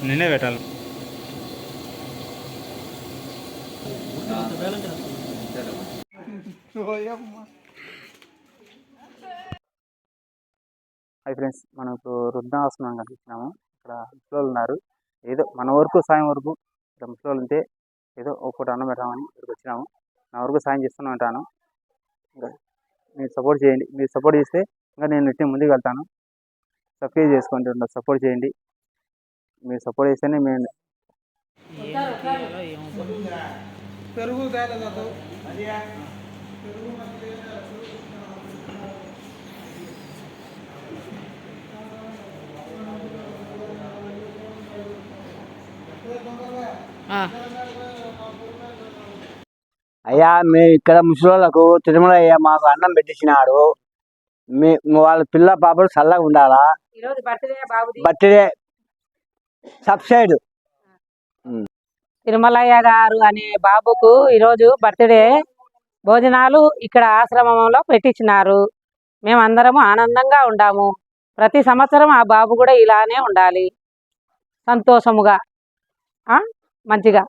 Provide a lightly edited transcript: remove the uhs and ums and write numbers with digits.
నిన్నే పెట్టాలి. Hi friends, మనం ఇప్పుడు వృద్ధాశ్రమం కనిపించినాము. ఇక్కడ ముసలోళ్ళు ఉన్నారు. ఏదో మన వరకు సాయం వరకు ఇక్కడ ముసలోళ్ళు ఉంటే ఏదో ఒక్కటి అన్నం పెట్టామని ఇక్కడికి వచ్చినాము. నా వరకు సాయం చేస్తూనే ఉంటాను. ఇంకా మీరు సపోర్ట్ చేయండి. మీరు సపోర్ట్ చేస్తే ఇంకా నేను నెట్టి ముందుకు వెళ్తాను. సబ్స్క్రైబ్ చేసుకోండి, సపోర్ట్ చేయండి. మీరు సపోర్ట్ చేస్తేనే మేము పెరుగు అయ్యా మేము ఇక్కడ ముసలోళ్ళకు తిరుమల అయ్యా మాకు అన్నం పెట్టించినాడు. వాళ్ళ పిల్ల పాపలు చల్లగా ఉండాలా. బర్త్డే సబ్సైడ్ తిరుమలయ్య గారు అనే బాబుకు ఈరోజు బర్త్డే భోజనాలు ఇక్కడ ఆశ్రమంలో పెట్టించినారు. మేమందరము ఆనందంగా ఉండాము. ప్రతి సంవత్సరం ఆ బాబు కూడా ఇలానే ఉండాలి, సంతోషముగా మంచిగా.